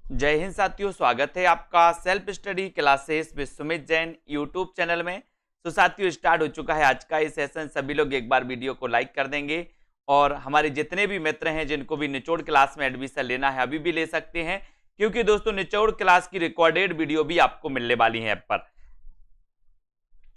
जय हिंद साथियों, स्वागत है आपका self study classes with Sumit Jain YouTube channel में। तो साथियों, स्टार्ट हो चुका है आज का ये सेशन। सभी लोग एक बार वीडियो को लाइक कर देंगे और हमारे जितने भी मित्र हैं जिनको भी निचोड़ क्लास में एडमिशन लेना है अभी भी ले सकते हैं, क्योंकि दोस्तों निचोड़ क्लास की रिकॉर्डेड वीडियो भी आपको मिलने वाली है ऐप पर।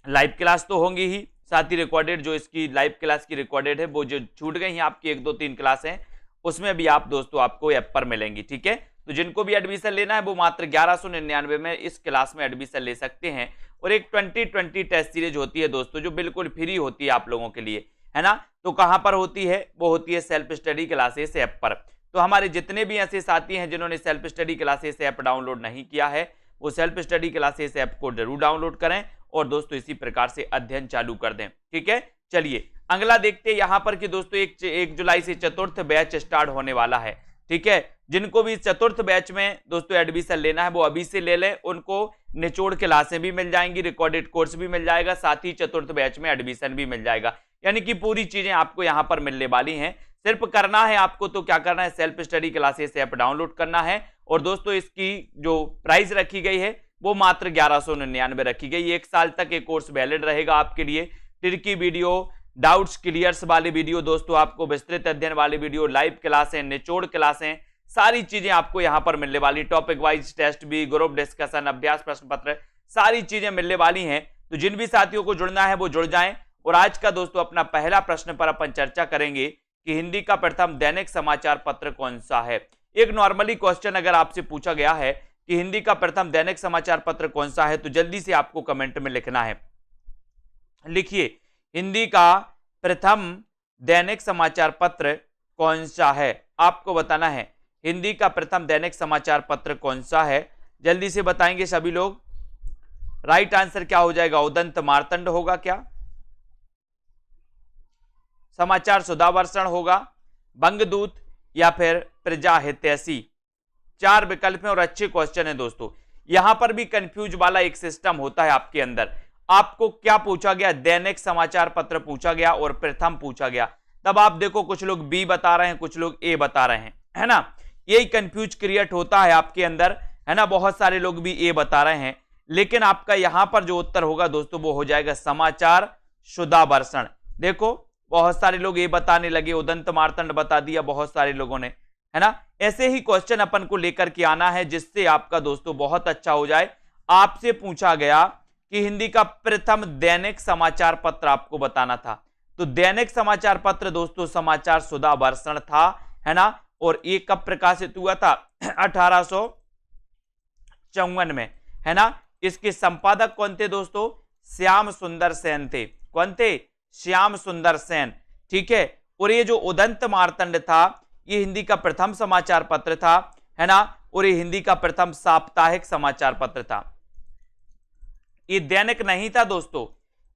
लाइव क्लास तो होंगी ही, साथ ही रिकॉर्डेड जो इसकी लाइव क्लास की रिकॉर्डेड है वो जो छूट गई हैं आपकी 1-2-3 क्लास हैं उसमें भी आप दोस्तों आपको ऐप पर मिलेंगी। ठीक है, तो जिनको भी एडमिशन लेना है वो मात्र 1199 में इस क्लास में एडमिशन ले सकते हैं। और एक 2020 टेस्ट सीरीज होती है दोस्तों जो बिल्कुल फ्री होती है आप लोगों के लिए, है ना। तो कहां पर होती है? वो होती है सेल्फ स्टडी क्लासेस ऐप पर। तो हमारे जितने भी ऐसे साथी हैं जिन्होंने self study classes app download नहीं किया है वो सेल्फ स्टडी क्लासेस ऐप को जरूर डाउनलोड करें और दोस्तों इसी प्रकार से अध्ययन चालू कर दें। ठीक है, चलिए अगला देखते हैं यहां पर कि दोस्तों 1 जुलाई से चतुर्थ बैच स्टार्ट होने वाला है। ठीक है, जिनको भी चतुर्थ बैच में दोस्तों एडमिशन लेना है वो अभी से ले लें, उनको निचोड़ क्लासें भी मिल जाएंगी, रिकॉर्डेड कोर्स भी मिल जाएगा, साथ ही चतुर्थ बैच में एडमिशन भी मिल जाएगा। यानी कि पूरी चीजें आपको यहां पर मिलने वाली हैं। सिर्फ करना है आपको, तो क्या करना है, self study classes app download करना है। और दोस्तों इसकी जो प्राइस रखी गई है वो मात्र 1199 रखी गई। 1 साल तक ये कोर्स वैलिड रहेगा आपके लिए। टिरकी वीडियो, डाउट्स क्लियर्स वाले वीडियो, दोस्तों आपको विस्तृत अध्ययन वाले वीडियो, लाइव क्लासें, निचोड़ क्लासें, सारी चीजें आपको यहां पर मिलने वाली। टॉपिक वाइज टेस्ट भी, ग्रुप डिस्कशन, अभ्यास प्रश्न पत्र, सारी चीजें मिलने वाली हैं। तो जिन भी साथियों को जुड़ना है वो जुड़ जाएं। और आज का दोस्तों अपना पहला प्रश्न पर अपन चर्चा करेंगे कि हिंदी का प्रथम दैनिक समाचार पत्र कौन सा है। एक नॉर्मली क्वेश्चन अगर आपसे पूछा गया है कि हिंदी का प्रथम दैनिक समाचार पत्र कौन सा है तो जल्दी से आपको कमेंट में लिखना है। लिखिए, हिंदी का प्रथम दैनिक समाचार पत्र कौन सा है, आपको बताना है। हिंदी का प्रथम दैनिक समाचार पत्र कौन सा है, जल्दी से बताएंगे सभी लोग। राइट आंसर क्या हो जाएगा? उदंत मार्तंड होगा क्या? समाचार सुधावर्षण होगा, बंगदूत या फिर प्रजा हितैषी? 4 विकल्प हैं और अच्छे क्वेश्चन है दोस्तों। यहां पर भी कंफ्यूज वाला एक सिस्टम होता है आपके अंदर। आपको क्या पूछा गया? दैनिक समाचार पत्र पूछा गया और प्रथम पूछा गया। तब आप देखो कुछ लोग बी बता रहे हैं, कुछ लोग ए बता रहे हैं, है ना। यही कंफ्यूज क्रिएट होता है आपके अंदर, है ना। बहुत सारे लोग भी ए बता रहे हैं, लेकिन आपका यहां पर जो उत्तर होगा दोस्तों वो हो जाएगा समाचार शुदावर्षण। देखो बहुत सारे लोग ए बताने लगे, उदंत मार्तंड बता दिया बहुत सारे लोगों ने, है ना। ऐसे ही क्वेश्चन अपन को लेकर के आना है जिससे आपका दोस्तों बहुत अच्छा हो जाए। आपसे पूछा गया कि हिंदी का प्रथम दैनिक समाचार पत्र आपको बताना था, तो दैनिक समाचार पत्र दोस्तों समाचार शुदावर्षण था, है ना। और ये कब प्रकाशित हुआ था? 1854 में, है ना। इसके संपादक कौन थे दोस्तों? श्याम सुंदर सेन थे। कौन थे? श्याम सुंदर सेन। ठीक है, और ये जो उदंत मार्तंड था ये हिंदी का प्रथम समाचार पत्र था, है ना। और ये हिंदी का प्रथम साप्ताहिक समाचार पत्र था। ये दैनिक नहीं था दोस्तों,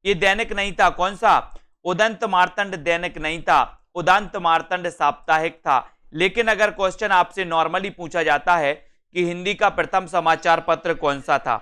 ये दैनिक नहीं था। कौन सा? उदंत मार्तंड दैनिक नहीं था, उदंत मार्तंड साप्ताहिक था। लेकिन अगर क्वेश्चन आपसे नॉर्मली पूछा जाता है कि हिंदी का प्रथम समाचार पत्र कौन सा था,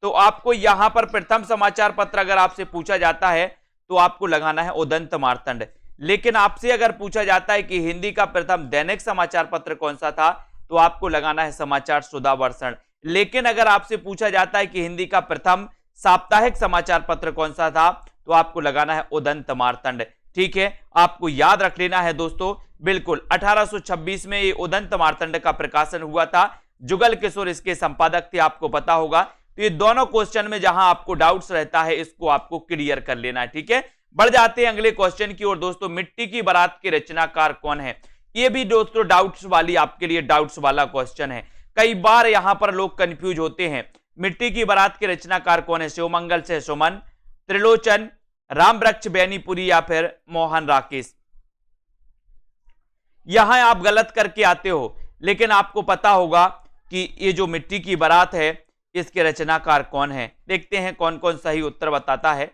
तो आपको यहां पर प्रथम समाचार पत्र अगर आपसे पूछा जाता है तो आपको लगाना है उदंत मार्तंड। लेकिन आपसे अगर पूछा जाता है कि हिंदी का प्रथम दैनिक समाचार पत्र कौन सा था तो आपको लगाना है समाचार शुदावर्षण। लेकिन अगर आपसे पूछा जाता है कि हिंदी का प्रथम साप्ताहिक समाचार पत्र कौन सा था तो आपको लगाना है उदंत मार्तंड। ठीक है, आपको याद रख लेना है दोस्तों, बिल्कुल 1826 में ये उदंत मार्तंड का प्रकाशन हुआ था। जुगल किशोर इसके संपादक थे, आपको पता होगा। तो ये दोनों क्वेश्चन में जहां आपको डाउट्स रहता है इसको आपको क्लियर कर लेना है। ठीक है, बढ़ जाते हैं अगले क्वेश्चन की ओर दोस्तों। मिट्टी की बारात के रचनाकार कौन है? ये भी दोस्तों डाउट्स वाली आपके लिए डाउट्स वाला क्वेश्चन है। कई बार यहां पर लोग कंफ्यूज होते हैं। मिट्टी की बारात के रचनाकार कौन है? शिवमंगल से सुमन, त्रिलोचन, रामवृक्ष बैनीपुरी या फिर मोहन राकेश? यहां आप गलत करके आते हो, लेकिन आपको पता होगा कि ये जो मिट्टी की बारात है इसके रचनाकार कौन है। देखते हैं कौन कौन सही उत्तर बताता है।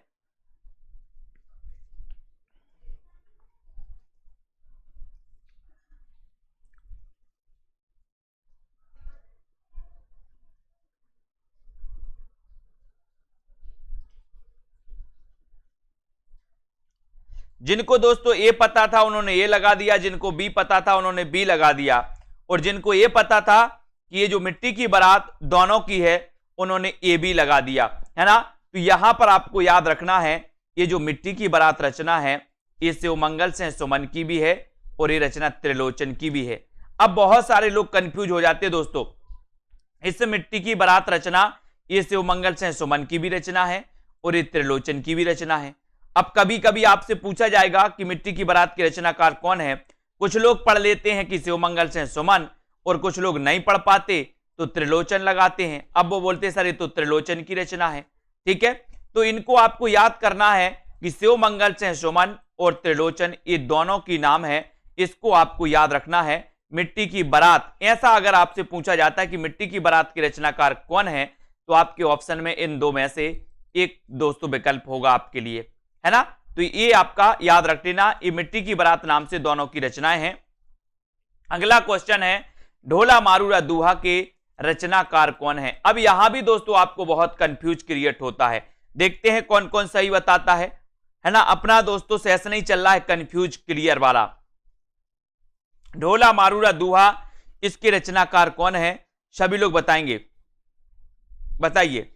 जिनको दोस्तों ए पता था उन्होंने ए लगा दिया, जिनको बी पता था उन्होंने बी लगा दिया, और जिनको ए पता था कि ये जो मिट्टी की बारात दोनों की है, उन्होंने ए बी लगा दिया, है ना। तो यहां पर आपको याद रखना है, ये जो मिट्टी की बारात रचना है, ये शिवमंगल से सुमन की भी है और ये रचना त्रिलोचन की भी है। अब बहुत सारे लोग कंफ्यूज हो जाते हैं दोस्तों, इस मिट्टी की बारात रचना ये शिवमंगल से सुमन की भी रचना है और ये त्रिलोचन की भी रचना है। अब कभी कभी आपसे पूछा जाएगा कि मिट्टी की बारात की रचनाकार कौन है। कुछ लोग पढ़ लेते हैं कि शिवमंगल से सुमन, और कुछ लोग नहीं पढ़ पाते तो त्रिलोचन लगाते हैं। अब वो बोलते सर ये तो त्रिलोचन की रचना है, ठीक है। तो इनको आपको याद करना है कि शिवमंगल से सुमन और त्रिलोचन ये दोनों की नाम है, इसको आपको याद रखना है। मिट्टी की बारात, ऐसा अगर आपसे पूछा जाता है कि मिट्टी की बारात की रचनाकार कौन है, तो आपके ऑप्शन में इन दो में से एक दोस्तों विकल्प होगा आपके लिए, है ना। तो ये आपका याद रख लेना, ये मिट्टी की बारात नाम से दोनों की रचनाएं हैं। अगला क्वेश्चन है, ढोला मारूरा दूहा के रचनाकार कौन है। अब यहां भी दोस्तों आपको बहुत कंफ्यूज क्रिएट होता है, देखते हैं कौन कौन सही बताता है ना। अपना दोस्तों सेशन नहीं चल रहा है कंफ्यूज क्लियर वाला। ढोला मारूरा दूहा, इसके रचनाकार कौन है, सभी लोग बताएंगे, बताइए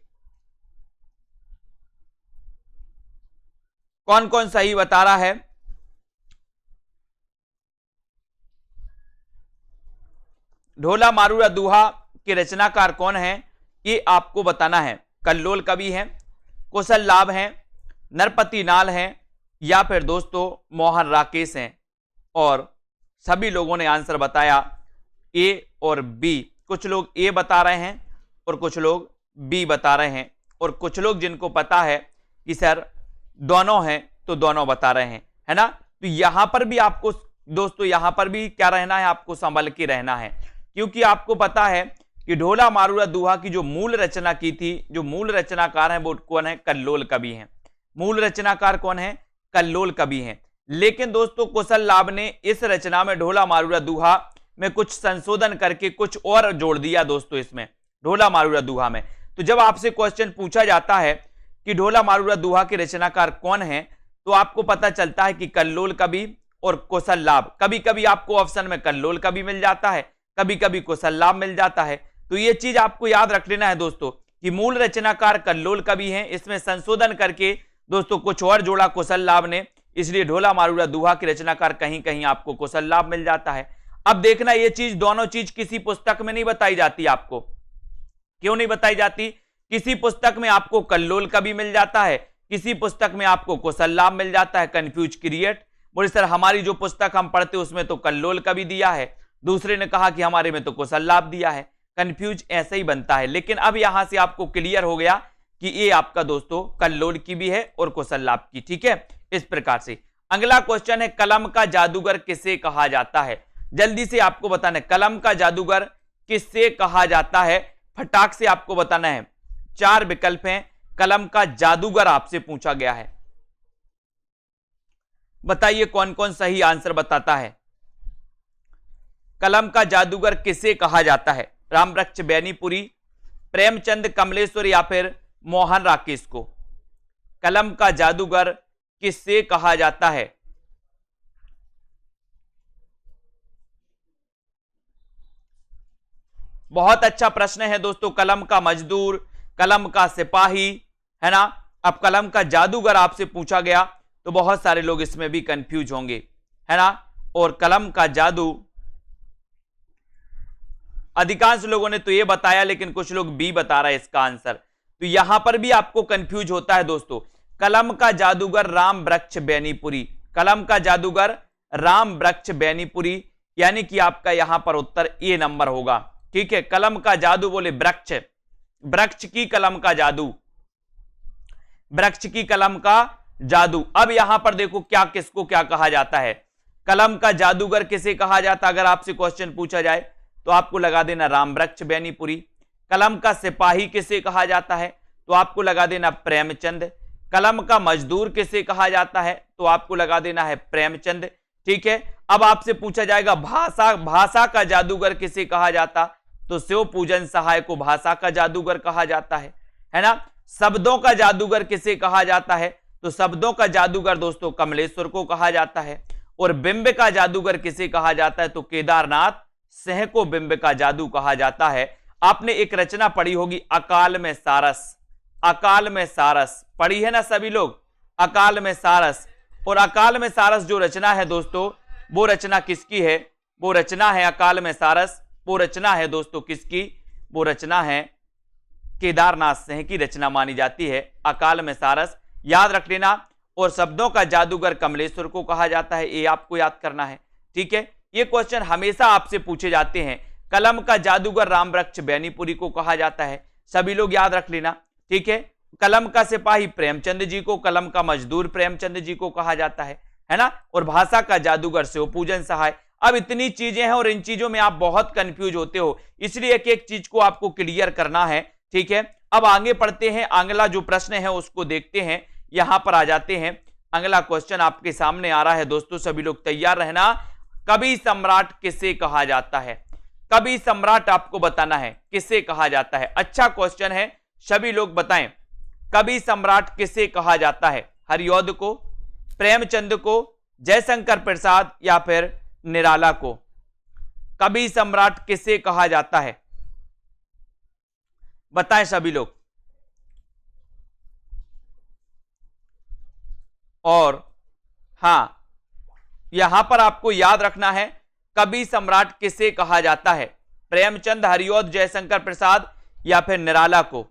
कौन कौन सही बता रहा है। ढोला मारूरा दूहा के रचनाकार कौन है, ये आपको बताना है। कल्लोल कवि हैं, कौशल लाभ हैं, नरपति नाल हैं, या फिर दोस्तों मोहन राकेश हैं। और सभी लोगों ने आंसर बताया ए और बी। कुछ लोग ए बता रहे हैं और कुछ लोग बी बता रहे हैं, और कुछ लोग जिनको पता है कि सर दोनों हैं तो दोनों बता रहे हैं, है ना। तो यहां पर भी आपको दोस्तों, यहां पर भी क्या रहना है, आपको संभल के रहना है, क्योंकि आपको पता है कि ढोला मारूरा दूहा की जो मूल रचना की थी, जो मूल रचनाकार है वो कौन है, कल्लोल कवि हैं। मूल रचनाकार कौन है, कल्लोल कवि हैं। लेकिन दोस्तों कौशल लाभ ने इस रचना में ढोला मारूरा दूहा में कुछ संशोधन करके कुछ और जोड़ दिया दोस्तों इसमें, ढोला मारूरा दूहा में। तो जब आपसे क्वेश्चन पूछा जाता है कि ढोला मारूरा दूहा के रचनाकार कौन है, तो आपको पता चलता है कि कल्लोल कवि और कौशल लाभ। कभी कभी आपको ऑप्शन में कल्लोल कवि मिल जाता है, कभी कभी कौशल लाभ मिल जाता है। तो ये चीज आपको याद रख लेना है दोस्तों कि मूल रचनाकार कल्लोल कवि हैं, इसमें संशोधन करके दोस्तों कुछ और जोड़ा कौशल लाभ ने, इसलिए ढोला मारूरा दूहा की रचनाकार कहीं कहीं आपको कौशल लाभ मिल जाता है। अब देखना ये चीज, दोनों चीज किसी पुस्तक में नहीं बताई जाती आपको। क्यों नहीं बताई जाती? किसी पुस्तक में आपको कल्लोल कवि मिल जाता है, किसी पुस्तक में आपको कौशल लाभ मिल जाता है। कंफ्यूज क्रिएट, बोले सर हमारी जो पुस्तक हम पढ़ते उसमें तो कल्लोल कवि दिया है, दूसरे ने कहा कि हमारे में तो कौशल लाभ दिया है। कंफ्यूज ऐसे ही बनता है। लेकिन अब यहां से आपको क्लियर हो गया कि ये आपका दोस्तों कल्लोल की भी है और कौशल लाभ की, ठीक है। इस प्रकार से अगला क्वेश्चन है, कलम का जादूगर किसे कहा जाता है। जल्दी से आपको बताना है, कलम का जादूगर किससे कहा जाता है, फटाक से आपको बताना है। 4 विकल्प हैं, कलम का जादूगर आपसे पूछा गया है, बताइए कौन कौन सही आंसर बताता है। कलम का जादूगर किसे कहा जाता है, रामवृक्ष बैनीपुरी, प्रेमचंद कमलेश्वर या फिर मोहन राकेश को। कलम का जादूगर किससे कहा जाता है? बहुत अच्छा प्रश्न है दोस्तों। कलम का मजदूर, कलम का सिपाही, है ना। अब कलम का जादूगर आपसे पूछा गया तो बहुत सारे लोग इसमें भी कंफ्यूज होंगे, है ना। और कलम का जादू, अधिकांश लोगों ने तो ये बताया, लेकिन कुछ लोग बी बता रहा है इसका आंसर। तो यहां पर भी आपको कंफ्यूज होता है दोस्तों। कलम का जादूगर रामवृक्ष बैनीपुरी, कलम का जादूगर रामवृक्ष बैनीपुरी, यानी कि आपका यहां पर उत्तर ए नंबर होगा, ठीक है। कलम का जादू बोले वृक्ष, वृक्ष की कलम का जादू, वृक्ष की कलम का जादू। अब यहां पर देखो क्या किसको क्या कहा जाता है। कलम का जादूगर किसे कहा जाता, अगर आपसे क्वेश्चन पूछा जाए तो आपको लगा देना रामवृक्ष बैनीपुरी। कलम का सिपाही किसे कहा जाता है, तो आपको लगा देना प्रेमचंद। कलम का मजदूर किसे कहा जाता है, तो आपको लगा देना है प्रेमचंद, ठीक है। अब आपसे पूछा जाएगा भाषा का जादूगर किसे कहा जाता, तो शिव पूजन सहाय को भाषा का जादूगर कहा जाता है ना। शब्दों का जादूगर किसे कहा जाता है, तो शब्दों का जादूगर दोस्तों कमलेश्वर को कहा जाता है। और बिंब का जादूगर किसे कहा जाता है, तो केदारनाथ सिंह को बिंब का जादू कहा जाता है। आपने एक रचना पढ़ी होगी अकाल में सारस, अकाल में सारस पढ़ी है ना सभी लोग, अकाल में सारस। और अकाल में सारस जो रचना है दोस्तों, वो रचना किसकी है? वो रचना है अकाल में सारस, वो रचना है दोस्तों किसकी? वो रचना है केदारनाथ सिंह की रचना मानी जाती है अकाल में सारस, याद रख लेना। और शब्दों का जादूगर कमलेश्वर को कहा जाता है, ये आपको याद करना है, ठीक है। ये क्वेश्चन हमेशा आपसे पूछे जाते हैं। कलम का जादूगर रामवृक्ष बैनीपुरी को कहा जाता है, सभी लोग याद रख लेना, ठीक है। कलम का सिपाही प्रेमचंद जी को, कलम का मजदूर प्रेमचंद जी को कहा जाता है ना। और भाषा का जादूगर शिवपूजन सहाय। अब इतनी चीजें हैं और इन चीजों में आप बहुत कंफ्यूज होते हो, इसलिए एक एक चीज को आपको क्लियर करना है, ठीक है। अब आगे पढ़ते हैं, अगला जो प्रश्न है उसको देखते हैं। यहां पर आ जाते हैं, अगला क्वेश्चन आपके सामने आ रहा है दोस्तों, सभी लोग तैयार रहना। कवि सम्राट किसे कहा जाता है? कवि सम्राट आपको बताना है किसे कहा जाता है। अच्छा क्वेश्चन है, सभी लोग बताएं, कवि सम्राट किसे कहा जाता है? हरिऔध को, प्रेमचंद को, जयशंकर प्रसाद या फिर निराला को? कवि सम्राट किसे कहा जाता है? बताएं सभी लोग। और हां, यहां पर आपको याद रखना है कवि सम्राट किसे कहा जाता है? प्रेमचंद, हरिऔध, जयशंकर प्रसाद या फिर निराला को?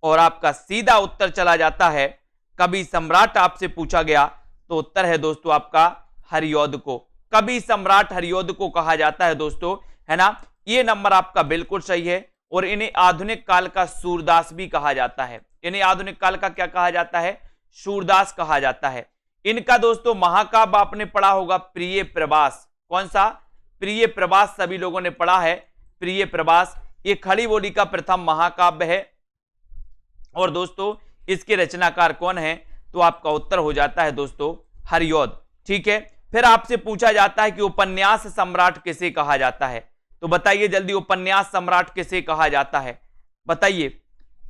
और आपका सीधा उत्तर चला जाता है, कवि सम्राट आपसे पूछा गया तो उत्तर है दोस्तों आपका हरिऔध को। कवि सम्राट हरिऔध को कहा जाता है दोस्तों, है ना। ये नंबर आपका बिल्कुल सही है। और इन्हें आधुनिक काल का सूरदास भी कहा जाता है। इन्हें आधुनिक काल का क्या कहा जाता है? सूरदास कहा जाता है। इनका दोस्तों महाकाव्य आपने पढ़ा होगा प्रिय प्रवास। कौन सा? प्रिय प्रवास सभी लोगों ने पढ़ा है, प्रिय प्रवास। ये खड़ी बोली का प्रथम महाकाव्य है। और दोस्तों इसके रचनाकार कौन है? तो आपका उत्तर हो जाता है दोस्तों हरिऔध, ठीक है। फिर आपसे पूछा जाता है कि उपन्यास सम्राट किसे कहा जाता है? तो बताइए जल्दी, उपन्यास सम्राट किसे कहा जाता है? बताइए,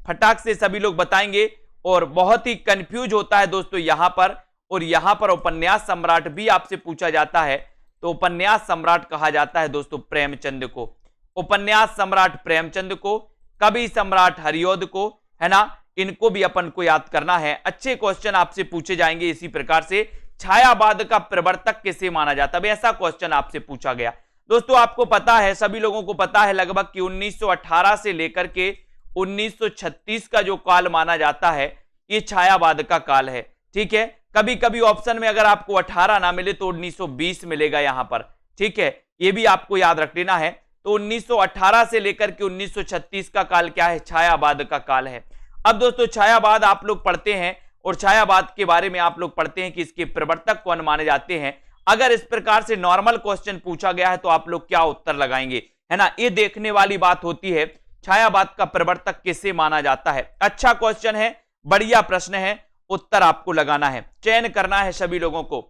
फटाक से सभी लोग बताएंगे। और बहुत ही कंफ्यूज होता है दोस्तों यहां पर, और यहां पर उपन्यास सम्राट भी आपसे पूछा जाता है। तो उपन्यास सम्राट कहा जाता है दोस्तों प्रेमचंद को। उपन्यास सम्राट प्रेमचंद को, कवि सम्राट हरिऔध को, है ना। इनको भी अपन को याद करना है। अच्छे क्वेश्चन आपसे पूछे जाएंगे इसी प्रकार से। छायावाद का प्रवर्तक किसे माना जाता है? ऐसा क्वेश्चन आपसे पूछा गया दोस्तों। आपको पता है, सभी लोगों को पता है लगभग कि 1918 से लेकर के 1936 का जो काल माना जाता है, ये छायावाद का काल है, ठीक है। कभी कभी ऑप्शन में अगर आपको 18 ना मिले तो 1920 मिलेगा यहां पर, ठीक है। ये भी आपको याद रख लेना है। तो 1918 से लेकर के 1936 का काल क्या है? छायावाद का काल है। अब दोस्तों छायावाद आप लोग पढ़ते हैं और छायावाद के बारे में आप लोग पढ़ते हैं कि इसके प्रवर्तक कौन माने जाते हैं। अगर इस प्रकार से नॉर्मल क्वेश्चन पूछा गया है तो आप लोग क्या उत्तर लगाएंगे, है ना। ये देखने वाली बात होती है, छायावाद का प्रवर्तक किसे माना जाता है। अच्छा क्वेश्चन है, बढ़िया प्रश्न है, उत्तर आपको लगाना है, चयन करना है सभी लोगों को।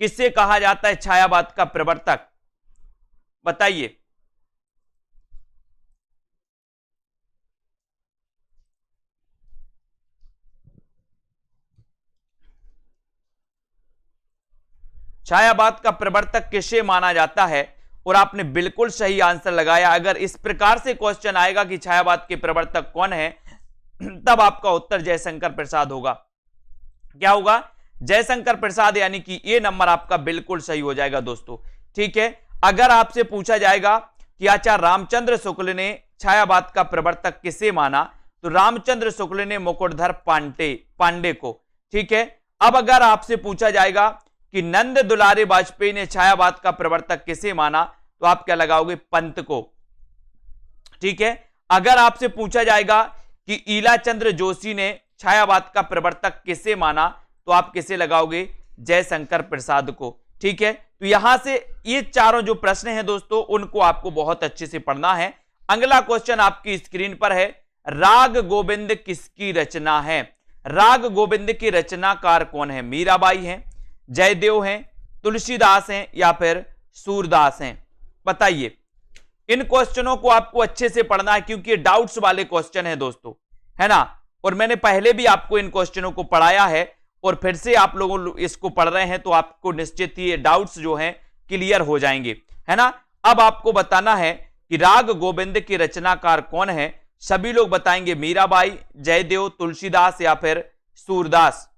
किससे कहा जाता है छायावाद का प्रवर्तक? बताइए। छायावाद का प्रवर्तक किसे माना जाता है? और आपने बिल्कुल सही आंसर लगाया। अगर इस प्रकार से क्वेश्चन आएगा कि छायावाद के प्रवर्तक कौन है, तब आपका उत्तर जयशंकर प्रसाद होगा। क्या होगा? जयशंकर प्रसाद, यानी कि ये नंबर आपका बिल्कुल सही हो जाएगा दोस्तों, ठीक है। अगर आपसे पूछा जाएगा कि आचार्य रामचंद्र शुक्ल ने छायावाद का प्रवर्तक किसे माना, तो रामचंद्र शुक्ल ने मुकुटधर पांडे को, ठीक है। अब अगर आपसे पूछा जाएगा कि नंद दुलारे वाजपेयी ने छायावाद का प्रवर्तक किसे माना, तो आप क्या लगाओगे? पंत को, ठीक है। अगर आपसे पूछा जाएगा कि ईलाचंद्र जोशी ने छायावाद का प्रवर्तक किसे माना, तो आप किसे लगाओगे? जयशंकर प्रसाद को, ठीक है। तो यहां से ये चारों जो प्रश्न हैं दोस्तों, उनको आपको बहुत अच्छे से पढ़ना है। अगला क्वेश्चन आपकी स्क्रीन पर है, राग गोविंद किसकी रचना है? राग गोविंद के रचनाकार कौन है? मीराबाई हैं, जयदेव हैं, तुलसीदास हैं या फिर सूरदास हैं? बताइए। इन क्वेश्चनों को आपको अच्छे से पढ़ना है क्योंकि ये डाउट्स वाले क्वेश्चन है दोस्तों, है ना। और मैंने पहले भी आपको इन क्वेश्चनों को पढ़ाया है और फिर से आप लोगों इसको पढ़ रहे हैं, तो आपको निश्चित ही ये डाउट्स जो हैं क्लियर हो जाएंगे, है ना। अब आपको बताना है कि राग गोविंद के रचनाकार कौन है। सभी लोग बताएंगे मीराबाई, जयदेव, तुलसीदास या फिर सूरदास।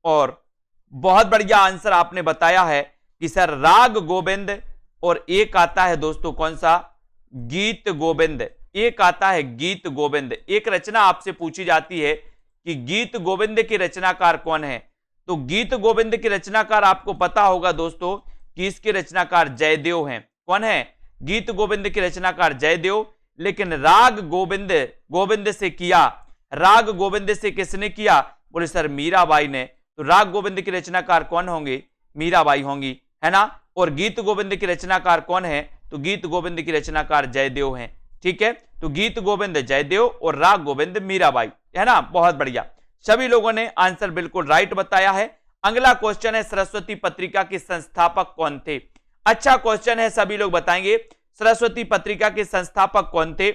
और बहुत बढ़िया आंसर आपने बताया है कि सर राग गोविंद, और एक आता है दोस्तों कौन सा, गीत गोविंद। एक आता है गीत गोविंद। एक रचना आपसे पूछी जाती है कि गीत गोविंद के रचनाकार कौन है, तो गीत गोविंद के रचनाकार आपको पता होगा दोस्तों कि इसके रचनाकार जयदेव हैं। कौन है, गीत गोविंद के रचनाकार जयदेव। लेकिन राग गोविंद, गोविंद से किया, राग गोविंद से किसने किया, बोले सर मीराबाई ने। तो राग गोविंद के रचनाकार कौन होंगे, मीराबाई होंगी, है ना। और गीत गोविंद के रचनाकार कौन है, तो गीत गोविंद की रचनाकार जयदेव हैं। ठीक है, तो गीत गोविंद जयदेव और राग गोविंद मीराबाई, है ना। बहुत बढ़िया, सभी लोगों ने आंसर बिल्कुल राइट बताया है। अगला क्वेश्चन है सरस्वती पत्रिका के संस्थापक कौन थे। अच्छा क्वेश्चन है, सभी लोग बताएंगे सरस्वती पत्रिका के संस्थापक कौन थे।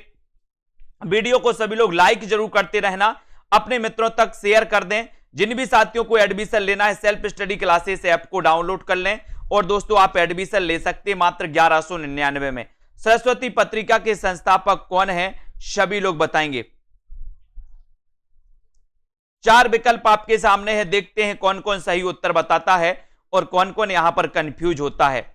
वीडियो को सभी लोग लाइक जरूर करते रहना, अपने मित्रों तक शेयर कर दें। जिन भी साथियों को एडमिशन लेना है सेल्फ स्टडी क्लासेस ऐप को डाउनलोड कर लें, और दोस्तों आप एडमिशन ले सकते हैं मात्र 1199 में। सरस्वती पत्रिका के संस्थापक कौन है, सभी लोग बताएंगे। 4 विकल्प आपके सामने है, देखते हैं कौन कौन सही उत्तर बताता है और कौन कौन यहां पर कंफ्यूज होता है।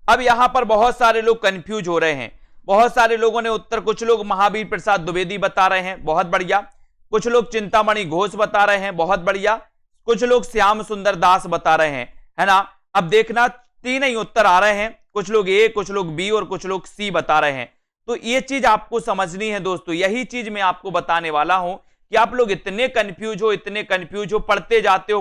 अब यहां पर बहुत सारे लोग कंफ्यूज हो रहे हैं, बहुत सारे लोगों ने उत्तर, कुछ लोग महावीर प्रसाद द्विवेदी बता रहे हैं, बहुत बढ़िया। कुछ लोग चिंतामणि घोष बता रहे हैं, बहुत बढ़िया। कुछ लोग श्याम सुंदर दास बता रहे हैं, है ना। अब देखना 3 ही उत्तर आ रहे हैं, कुछ लोग ए, कुछ लोग बी और कुछ लोग सी बता रहे हैं। तो ये चीज आपको समझनी है दोस्तों, यही चीज मैं आपको बताने वाला हूं कि आप लोग इतने कंफ्यूज हो, इतने कंफ्यूज हो, पढ़ते जाते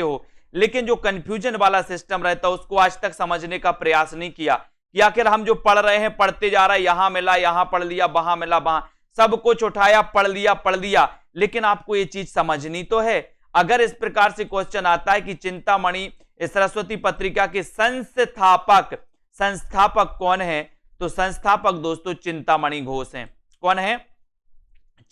हो, लेकिन जो कंफ्यूजन वाला सिस्टम रहता है उसको आज तक समझने का प्रयास नहीं किया कि आखिर हम जो पढ़ रहे हैं, पढ़ते जा रहा है, यहां मिला यहां पढ़ लिया, वहां मिला वहां, सब कुछ उठाया पढ़ लिया, लेकिन आपको ये चीज समझनी तो है। अगर इस प्रकार से क्वेश्चन आता है कि चिंतामणि सरस्वती पत्रिका के संस्थापक कौन है, तो संस्थापक दोस्तों चिंतामणि घोष हैं। कौन है,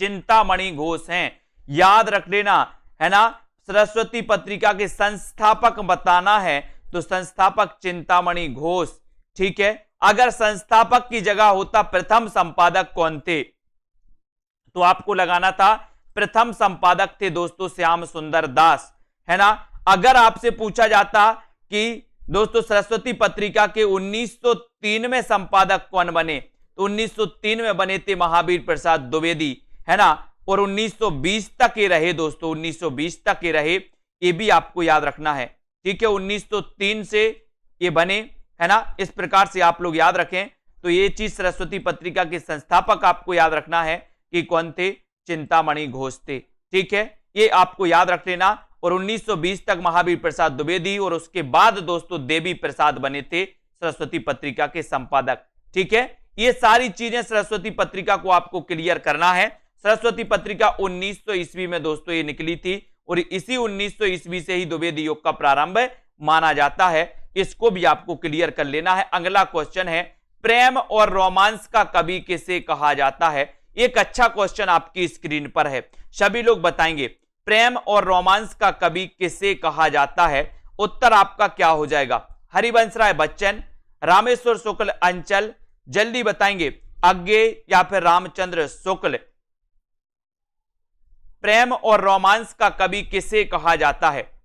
चिंतामणि घोष हैं, याद रख लेना, है ना। सरस्वती पत्रिका के संस्थापक बताना है तो संस्थापक चिंतामणि घोष। ठीक है, अगर संस्थापक की जगह होता प्रथम संपादक कौन थे, तो आपको लगाना था प्रथम संपादक थे दोस्तों श्याम सुंदर दास, है ना। अगर आपसे पूछा जाता कि दोस्तों सरस्वती पत्रिका के 1903 में संपादक कौन बने, तो 1903 में बने थे महावीर प्रसाद द्विवेदी, है ना। और 1920 तक ये रहे दोस्तों, 1920 तक ये रहे, ये भी आपको याद रखना है। ठीक है, 1903 से ये बने, है ना। इस प्रकार से आप लोग याद रखें। तो ये चीज सरस्वती पत्रिका के संस्थापक आपको याद रखना है कि कौन थे, चिंतामणि घोष थे। ठीक है, ये आपको याद रख लेना। और 1920 तक महावीर प्रसाद द्विवेदी, और उसके बाद दोस्तों देवी प्रसाद बने थे सरस्वती पत्रिका के संपादक। ठीक है, ये सारी चीजें सरस्वती पत्रिका को आपको क्लियर करना है। सरस्वती पत्रिका 1900 ईस्वी में दोस्तों ये निकली थी, और इसी 1900 ईस्वी से ही द्विवेदी योग का प्रारंभ माना जाता है। इसको भी आपको क्लियर कर लेना है। अगला क्वेश्चन है, प्रेम और रोमांस का कवि किसे कहा जाता है। एक अच्छा क्वेश्चन आपकी स्क्रीन पर है, सभी लोग बताएंगे प्रेम और रोमांस का कवि किसे कहा जाता है। उत्तर आपका क्या हो जाएगा, हरिवंश राय बच्चन, रामेश्वर शुक्ल अंचल, जल्दी बताएंगे, अज्ञे या फिर रामचंद्र शुक्ल। प्रेम और रोमांस का कवि किसे कहा जाता है।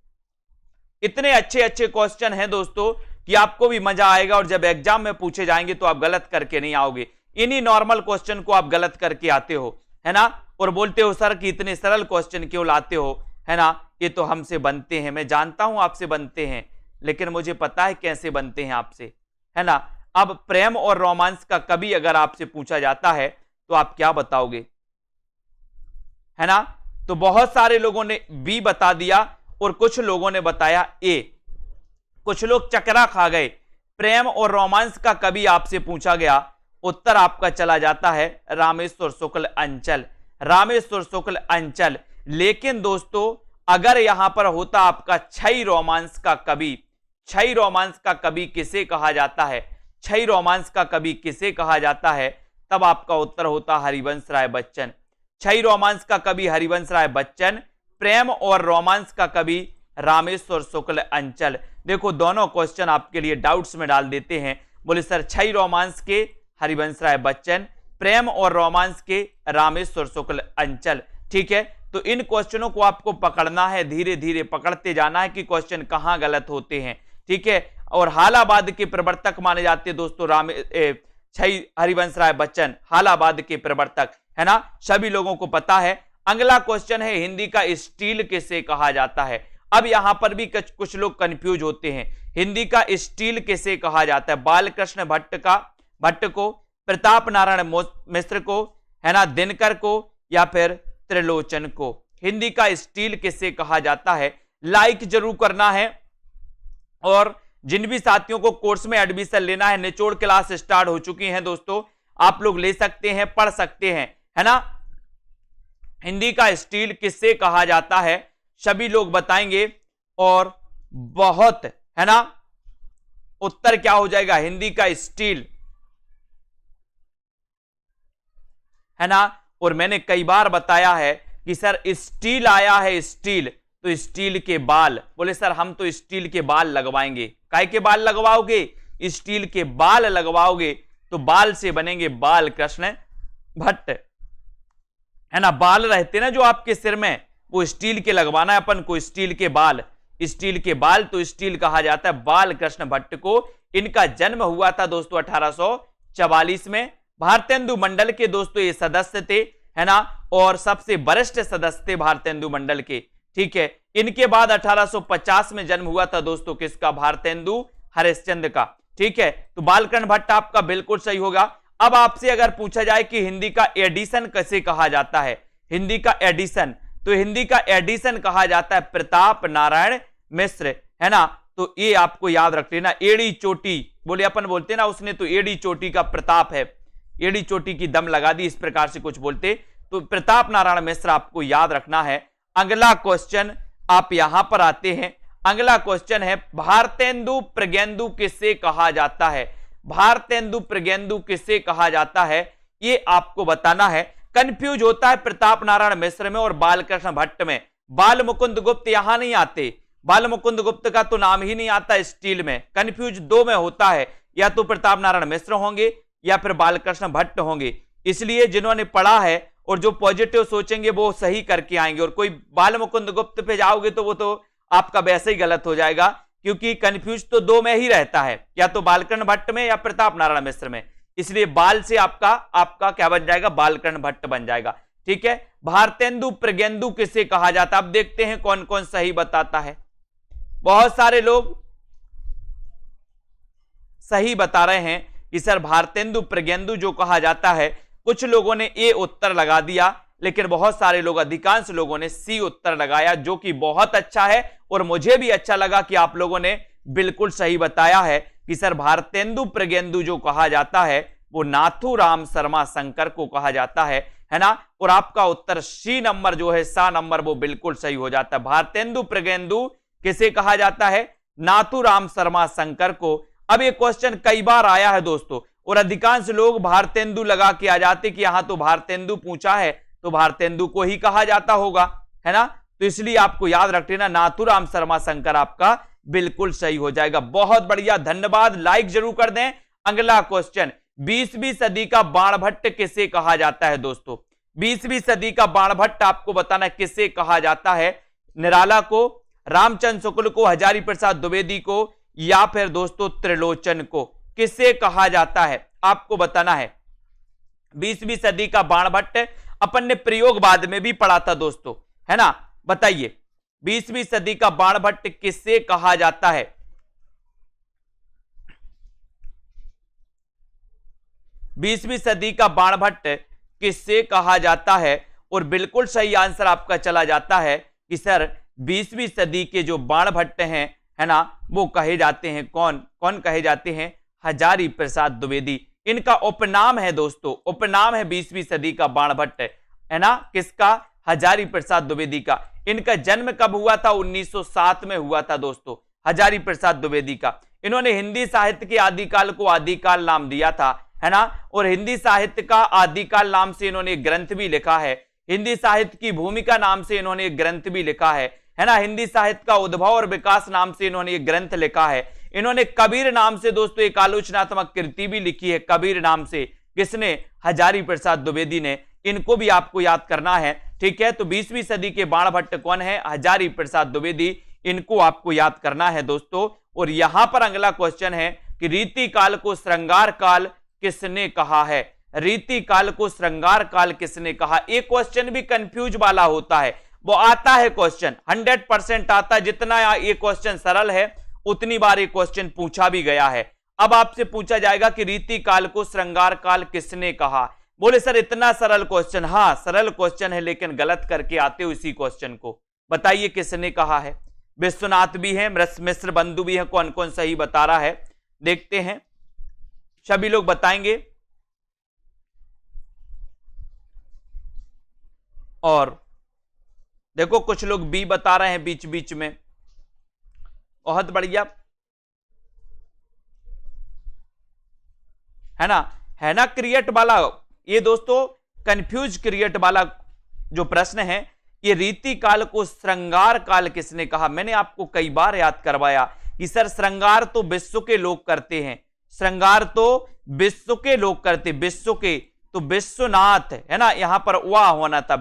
इतने अच्छे अच्छे क्वेश्चन हैं दोस्तों कि आपको भी मजा आएगा, और जब एग्जाम में पूछे जाएंगे तो आप गलत करके नहीं आओगे। इन्हीं नॉर्मल क्वेश्चन को आप गलत करके आते हो, है ना, और बोलते हो सर कि इतने सरल क्वेश्चन क्यों लाते हो, है ना। ये तो हमसे बनते हैं, मैं जानता हूं आपसे बनते हैं, लेकिन मुझे पता है कैसे बनते हैं आपसे, है ना। अब प्रेम और रोमांस का कवि अगर आपसे पूछा जाता है तो आप क्या बताओगे, है ना। तो बहुत सारे लोगों ने बी बता दिया और कुछ लोगों ने बताया ए। कुछ लोग चकरा खा गए। प्रेम और रोमांस का कवि आपसे पूछा गया, उत्तर आपका चला जाता है रामेश्वर शुक्ल अंचल, रामेश्वर शुक्ल अंचल। लेकिन दोस्तों अगर यहां पर होता आपका क्षय रोमांस का कवि, क्षय रोमांस का कवि किसे कहा जाता है, क्षय रोमांस का कवि किसे कहा जाता है, तब आपका उत्तर होता हरिवंश राय बच्चन। छई रोमांस का कवि हरिवंश राय बच्चन, प्रेम और रोमांस का कवि रामेश्वर शुक्ल अंचल। देखो दोनों क्वेश्चन आपके लिए डाउट्स में डाल देते हैं। बोले सर छई रोमांस के हरिवंश राय बच्चन, प्रेम और रोमांस के रामेश्वर शुक्ल अंचल। ठीक है, तो इन क्वेश्चनों को आपको पकड़ना है, धीरे धीरे पकड़ते जाना है कि क्वेश्चन कहां गलत होते हैं। ठीक है, और हालाबाद के प्रवर्तक माने जाते हैं दोस्तों छई हरिवंश राय बच्चन, हालाबाद के प्रवर्तक, है ना, सभी लोगों को पता है। अगला क्वेश्चन है हिंदी का स्टील किसे कहा जाता है। अब यहां पर भी कुछ लोग कंफ्यूज होते हैं, हिंदी का स्टील किसे कहा जाता है। बालकृष्ण भट्ट को, प्रताप नारायण मिश्र को, है ना, दिनकर को, या फिर त्रिलोचन को। हिंदी का स्टील किसे कहा जाता है। लाइक जरूर करना है, और जिन भी साथियों को कोर्स में एडमिशन लेना है, निचोड़ क्लास स्टार्ट हो चुकी हैं दोस्तों, आप लोग ले सकते हैं, पढ़ सकते हैं, है ना। हिंदी का स्टील किससे कहा जाता है, सभी लोग बताएंगे, और बहुत, है ना, उत्तर क्या हो जाएगा, हिंदी का स्टील, है ना। और मैंने कई बार बताया है कि सर स्टील आया है, स्टील तो स्टील के बाल। बोले सर हम तो स्टील के बाल लगवाएंगे। काय के बाल लगवाओगे, स्टील के बाल लगवाओगे, तो बाल से बनेंगे बालकृष्ण भट्ट, है ना। बाल रहते ना जो आपके सिर में, वो स्टील के लगवाना है अपन को, स्टील के बाल, स्टील के बाल, तो स्टील कहा जाता है बालकृष्ण भट्ट को। इनका जन्म हुआ था दोस्तों 1844 में। भारतेंदु मंडल के दोस्तों ये सदस्य थे, है ना, और सबसे वरिष्ठ सदस्य थे भारतेंदु मंडल के। ठीक है, इनके बाद 1850 में जन्म हुआ था दोस्तों किसका, भारतेंदु हरिश्चंद्र का। ठीक है, तो बालकृष्ण भट्ट आपका बिल्कुल सही होगा। अब आपसे अगर पूछा जाए कि हिंदी का एडिशन कैसे कहा जाता है, हिंदी का एडिशन, तो हिंदी का एडिशन कहा जाता है प्रताप नारायण मिश्र, है ना। तो ये आपको याद रख लेना, एड़ी चोटी बोले अपन बोलते ना, उसने तो एड़ी चोटी का प्रताप है, एड़ी चोटी की दम लगा दी, इस प्रकार से कुछ बोलते, तो प्रताप नारायण मिश्र आपको याद रखना है। अगला क्वेश्चन आप यहां पर आते हैं। अगला क्वेश्चन है भारतेंदु प्रज्ञेंदु किससे कहा जाता है। भारतेंदु प्रज्ञेंदु किससे कहा जाता है, ये आपको बताना है। कंफ्यूज होता है प्रताप नारायण मिश्र में और बालकृष्ण भट्ट में। बाल मुकुंद गुप्त यहां नहीं आते, बाल मुकुंद गुप्त का तो नाम ही नहीं आता स्टील में। कंफ्यूज दो में होता है, या तो प्रताप नारायण मिश्र होंगे या फिर बालकृष्ण भट्ट होंगे। इसलिए जिन्होंने पढ़ा है और जो पॉजिटिव सोचेंगे वो सही करके आएंगे, और कोई बाल मुकुंद गुप्त पे जाओगे तो वो तो आपका वैसे ही गलत हो जाएगा, क्योंकि कंफ्यूज तो दो में ही रहता है, या तो बालकृष्ण भट्ट में या प्रताप नारायण मिश्र में। इसलिए बाल से आपका क्या बन जाएगा, बालकृष्ण भट्ट बन जाएगा। ठीक है, भारतेंदु प्रज्ञेंदु किसे कहा जाता है। अब देखते हैं कौन कौन सही बताता है। बहुत सारे लोग सही बता रहे हैं कि सर भारतेंदु प्रज्ञेंदु जो कहा जाता है। कुछ लोगों ने ए उत्तर लगा दिया, लेकिन बहुत सारे लोग, अधिकांश लोगों ने सी उत्तर लगाया, जो कि बहुत अच्छा है। और मुझे भी अच्छा लगा कि आप लोगों ने बिल्कुल सही बताया है कि सर भारतेंदु प्रज्ञेंदु जो कहा जाता है वो नाथूराम शर्मा शंकर को कहा जाता है ना। और आपका उत्तर सी नंबर जो है, सा नंबर, वो बिल्कुल सही हो जाता है। भारतेंदु प्रज्ञेंदु किसे कहा जाता है, नाथूराम शर्मा शंकर को। अब ये क्वेश्चन कई बार आया है दोस्तों, और अधिकांश लोग भारतेंदु लगा के आ जाते कि यहां तो भारतेंदु पूछा है तो भारतेंदु को ही कहा जाता होगा, है ना। तो इसलिए आपको याद रख लेना, नाथूराम शर्मा शंकर आपका बिल्कुल सही हो जाएगा। बहुत बढ़िया, धन्यवाद, लाइक जरूर कर दें। अगला क्वेश्चन, 20वीं सदी का बाणभट्ट किसे कहा जाता है दोस्तों। 20वीं सदी का बाणभट्ट आपको बताना किसे कहा जाता है। निराला को, रामचंद्र शुक्ल को, हजारी प्रसाद द्विवेदी को, या फिर दोस्तों त्रिलोचन को, किसे कहा जाता है आपको बताना है। 20वीं सदी का बाणभट्ट अपन ने प्रयोगवाद में भी पढ़ा था दोस्तों, है ना। बताइए 20वीं सदी का बाणभट्ट किससे कहा जाता है। 20वीं सदी का बाणभट्ट किससे कहा जाता है। और बिल्कुल सही आंसर आपका चला जाता है कि सर 20वीं सदी के जो बाणभट्ट हैं, है ना, वो कहे जाते हैं, कौन कौन कहे जाते हैं, हजारी प्रसाद द्विवेदी। इनका उपनाम है दोस्तों, उपनाम है 20वीं सदी का बाणभट्ट, है ना, किसका, हजारी प्रसाद द्विवेदी का। इनका जन्म कब हुआ था, 1907 में हुआ था दोस्तों, हजारी प्रसाद द्विवेदी का। इन्होंने हिंदी साहित्य के आदिकाल को आदिकाल नाम दिया था, है ना। और हिंदी साहित्य का आदिकाल नाम से इन्होंने एक ग्रंथ भी लिखा है, हिंदी साहित्य की भूमिका नाम से इन्होंने एक ग्रंथ भी लिखा है ना। हिंदी साहित्य का उद्भव और विकास नाम से इन्होंने एक ग्रंथ लिखा है। इन्होंने कबीर नाम से दोस्तों एक आलोचनात्मक कृति भी लिखी है, कबीर नाम से। किसने? हजारी प्रसाद द्विवेदी ने। इनको भी आपको याद करना है, ठीक है। तो 20वीं सदी के बाणभट्ट कौन है? हजारी प्रसाद द्विवेदी। इनको आपको याद करना है दोस्तों। और यहां पर अगला क्वेश्चन है कि रीति काल को श्रृंगार काल किसने कहा है? रीति काल को श्रृंगार काल किसने कहा? एक क्वेश्चन भी कंफ्यूज वाला होता है, वो आता है क्वेश्चन, 100% आता है। जितना ये क्वेश्चन सरल है उतनी बार ये क्वेश्चन पूछा भी गया है। अब आपसे पूछा जाएगा कि रीति काल को श्रृंगार काल किसने कहा? बोले सर इतना सरल क्वेश्चन। हाँ सरल क्वेश्चन है, लेकिन गलत करके आते हो इसी क्वेश्चन को। बताइए किसने कहा है? विश्वनाथ भी है, मिश्र बंधु भी है, कौन कौन सही बता रहा है देखते हैं। सभी लोग बताएंगे। और देखो कुछ लोग बी बता रहे हैं बीच बीच में, बहुत बढ़िया, है ना क्रिएट वाला। ये दोस्तों कंफ्यूज क्रिएट वाला जो प्रश्न है, ये रीति काल को श्रृंगार काल किसने कहा? मैंने आपको कई बार याद करवाया कि सर श्रृंगार तो विश्व के लोग करते हैं, श्रृंगार तो विश्व के लोग करते, विश्व के। तो विश्वनाथ, है ना, यहां पर वाह होना था,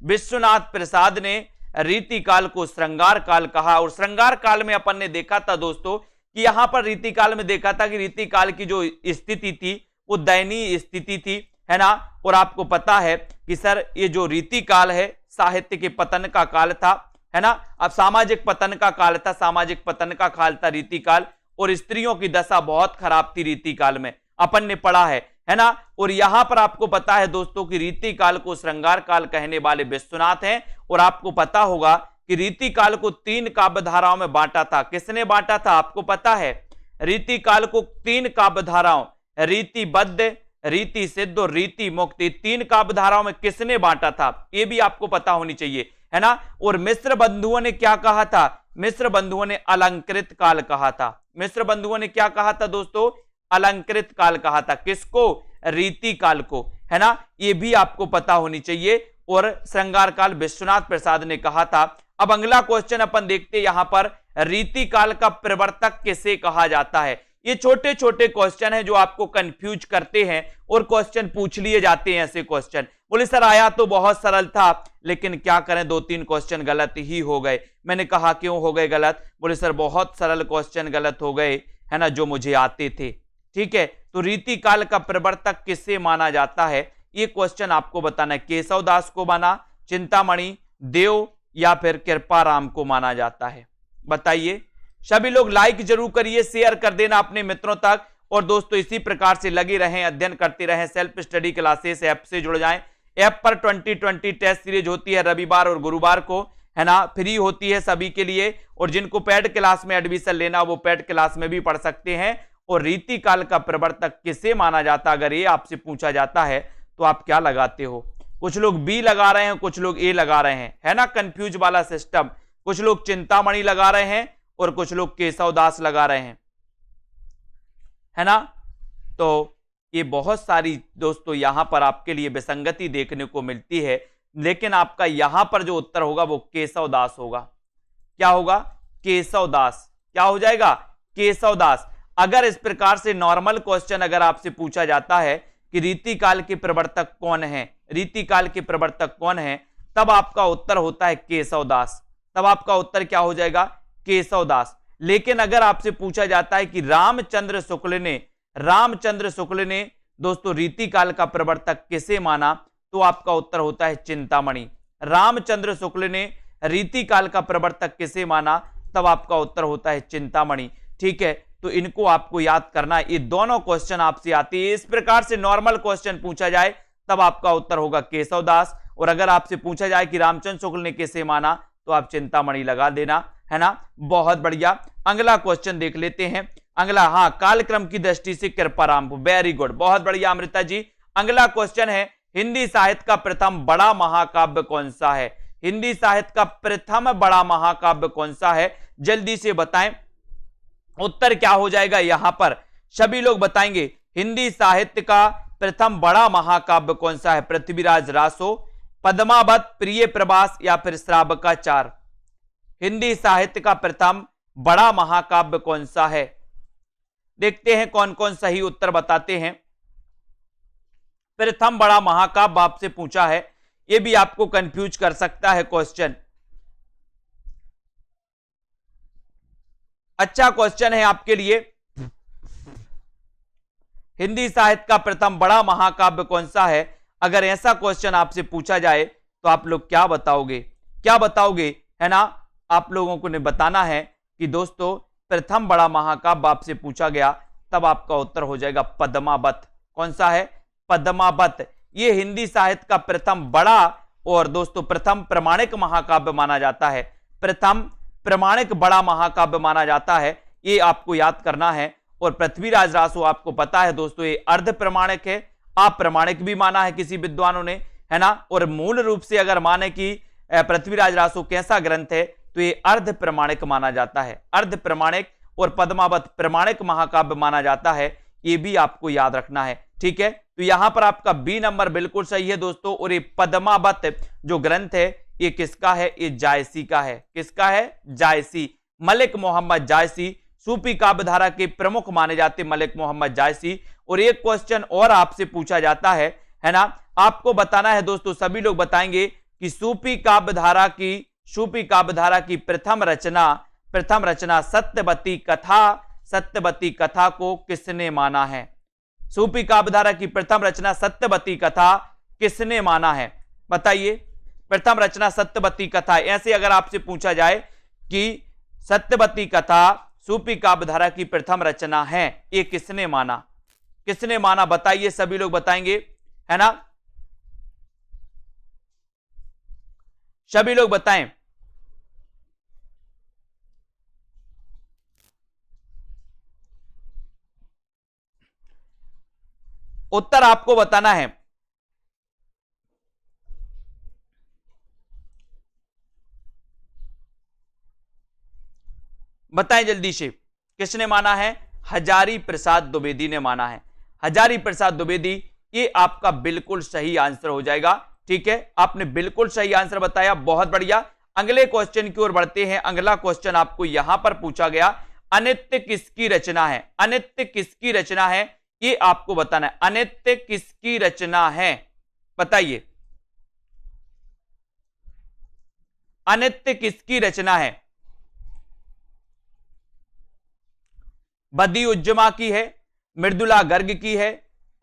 विश्वनाथ प्रसाद ने रीति काल को श्रृंगार काल कहा। और श्रृंगार काल में अपन ने देखा था दोस्तों कि यहां पर रीति काल में देखा था कि रीति काल की जो स्थिति थी वो दयनीय स्थिति थी, है ना। और आपको पता है कि सर ये जो रीति काल है साहित्य के पतन का काल था, है ना। अब सामाजिक पतन का काल था, सामाजिक पतन का काल था रीति काल। और स्त्रियों की दशा बहुत खराब थी रीति काल में, अपन ने पढ़ा है ना। और यहां पर आपको पता है दोस्तों कि रीति काल को श्रृंगार काल कहने वाले विश्वनाथ हैं। और आपको पता होगा कि रीति काल को 3 काव्य धाराओं में बांटा था। किसने बांटा था? आपको पता है। रीति काल को 3 काव्य धाराओं, रीति बद्ध, रीति सिद्ध और रीति मुक्ति, 3 काव्य धाराओं में किसने बांटा था? ये भी आपको पता होनी चाहिए, है ना। और मिश्र बंधुओं ने क्या कहा था? मिश्र बंधुओं ने अलंकृत काल कहा था। मिश्र बंधुओं ने क्या कहा था दोस्तों? अलंकृत काल कहा था। किसको? रीति काल को, है ना। ये भी आपको पता होनी चाहिए। और श्रृंगार काल विश्वनाथ प्रसाद ने कहा था। अब अगला क्वेश्चन अपन देखते हैं, यहां पर रीति काल का प्रवर्तक किसे कहा जाता है? ये छोटे छोटे क्वेश्चन हैं जो आपको कंफ्यूज करते हैं और क्वेश्चन पूछ लिए जाते हैं ऐसे क्वेश्चन। बोले सर आया तो बहुत सरल था, लेकिन क्या करें 2-3 क्वेश्चन गलत ही हो गए। मैंने कहा क्यों हो गए गलत? बोले सर बहुत सरल क्वेश्चन गलत हो गए, है ना, जो मुझे आते थे। ठीक है, तो रीति काल का प्रवर्तक किससे माना जाता है? ये क्वेश्चन आपको बताना है। केशव दास को माना, चिंतामणि, देव या फिर कृपाराम को माना जाता है? बताइए। सभी लोग लाइक जरूर करिए, शेयर कर देना अपने मित्रों तक। और दोस्तों इसी प्रकार से लगे रहें, अध्ययन करते रहें, सेल्फ स्टडी क्लासेस ऐप से जुड़ जाएं। ऐप पर 2020 टेस्ट सीरीज होती है रविवार और गुरुवार को, है ना, फ्री होती है सभी के लिए। और जिनको पेड क्लास में एडमिशन लेना वो पेड क्लास में भी पढ़ सकते हैं। और रीति काल का प्रवर्तक किसे माना जाता, अगर ये आपसे पूछा जाता है तो आप क्या लगाते हो? कुछ लोग बी लगा रहे हैं, कुछ लोग ए लगा रहे हैं, है ना, कंफ्यूज वाला सिस्टम। कुछ लोग चिंतामणि लगा रहे हैं और कुछ लोग केशव दास लगा रहे हैं, है ना। तो ये बहुत सारी दोस्तों यहां पर आपके लिए विसंगति देखने को मिलती है, लेकिन आपका यहां पर जो उत्तर होगा वो केशव दास होगा। क्या होगा? केशव दास। क्या हो जाएगा? केशव दास। अगर इस प्रकार से नॉर्मल क्वेश्चन अगर आपसे पूछा जाता है कि रीति काल के प्रवर्तक कौन है, रीति काल के प्रवर्तक कौन है, तब आपका उत्तर होता है केशव दास। तब आपका उत्तर क्या हो जाएगा? केशव दास। लेकिन अगर आपसे पूछा जाता है कि रामचंद्र शुक्ल ने दोस्तों रीति काल का प्रवर्तक किसे माना, तो आपका उत्तर होता है चिंतामणि। रामचंद्र शुक्ल ने रीति काल का प्रवर्तक किसे माना, तब आपका उत्तर होता है चिंतामणि। ठीक है, तो इनको आपको याद करना है। ये दोनों क्वेश्चन आपसे आते हैं। इस प्रकार से नॉर्मल क्वेश्चन पूछा जाए तब आपका उत्तर होगा केशव दास। और अगर आपसे पूछा जाए कि रामचंद्र शुक्ल ने किसे माना, तो आप चिंतामणि लगा देना, है ना। बहुत बढ़िया। अगला क्वेश्चन देख लेते हैं। अगला, हाँ, कालक्रम की दृष्टि से कृपाराम। वेरी गुड, बहुत बढ़िया अमृता जी। अगला क्वेश्चन है, हिंदी साहित्य का प्रथम बड़ा महाकाव्य कौन सा है? हिंदी साहित्य का प्रथम बड़ा महाकाव्य कौन सा है? जल्दी से बताएं। उत्तर क्या हो जाएगा यहां पर? सभी लोग बताएंगे हिंदी साहित्य का प्रथम बड़ा महाकाव्य कौन सा है? पृथ्वीराज रासो, पद्मावत, प्रिय प्रवास या फिर श्रावकाचार? हिंदी साहित्य का प्रथम बड़ा महाकाव्य कौन सा है? देखते हैं कौन कौन सही उत्तर बताते हैं। प्रथम बड़ा महाकाव्य आपसे पूछा है, यह भी आपको कंफ्यूज कर सकता है क्वेश्चन। अच्छा क्वेश्चन है आपके लिए। हिंदी साहित्य का प्रथम बड़ा महाकाव्य कौन सा है? अगर ऐसा क्वेश्चन आपसे पूछा जाए तो आप लोग क्या बताओगे? क्या बताओगे, है ना? आप लोगों को ने बताना है कि दोस्तों प्रथम बड़ा महाकाव्य आपसे पूछा गया, तब आपका उत्तर हो जाएगा पद्मावत। कौन सा है? पद्मावत। यह हिंदी साहित्य का प्रथम बड़ा और दोस्तों प्रथम प्रमाणिक महाकाव्य माना जाता है। प्रथम प्रमाणिक बड़ा महाकाव्य माना जाता है, ये आपको याद करना है। और पृथ्वीराज रासो आपको पता है दोस्तों, ये अर्ध प्रमाणिक है, अप्रमाणिक भी माना है किसी विद्वानों ने, है ना? और मूल रूप से अगर माने कि पृथ्वीराज रासो कैसा ग्रंथ है, तो ये अर्ध प्रमाणिक माना जाता है। अर्ध प्रमाणिक और पद्मावत प्रमाणिक महाकाव्य माना जाता है, ये भी आपको याद रखना है। ठीक है, तो यहां पर आपका बी नंबर बिल्कुल सही है दोस्तों। और ये पद्मावत जो ग्रंथ है, ये किसका है? ये जायसी का है। किसका है? जायसी, मलिक मोहम्मद जायसी। सूफी काव्यधारा के प्रमुख माने जाते मलिक मोहम्मद जायसी। और एक क्वेश्चन और आपसे पूछा जाता है ना? आपको बताना है दोस्तों, सभी लोग बताएंगे कि सूफी काव्यधारा की प्रथम रचना सत्यवती कथा को किसने माना है? सूफी काव्यधारा की प्रथम रचना सत्यवती कथा किसने माना है? बताइए। प्रथम रचना सत्यवती कथा, ऐसे अगर आपसे पूछा जाए कि सत्यवती कथा सूफी काव्यधारा की प्रथम रचना है, ये किसने माना? किसने माना? बताइए, सभी लोग बताएंगे, है ना? सभी लोग बताएं। उत्तर आपको बताना है। बताएं जल्दी से, किसने माना है? हजारी प्रसाद द्विवेदी ने माना है। हजारी प्रसाद द्विवेदी, ये आपका बिल्कुल सही आंसर हो जाएगा। ठीक है, आपने बिल्कुल सही आंसर बताया, बहुत बढ़िया। अगले क्वेश्चन की ओर बढ़ते हैं। अगला क्वेश्चन आपको यहां पर पूछा गया, अनित्य किसकी रचना है? अनित्य किसकी रचना है, ये आपको बताना है। अनित्य किसकी रचना है? बताइए, अनित्य किसकी रचना है? बदियुज्जमा की है, मृदुला गर्ग की है,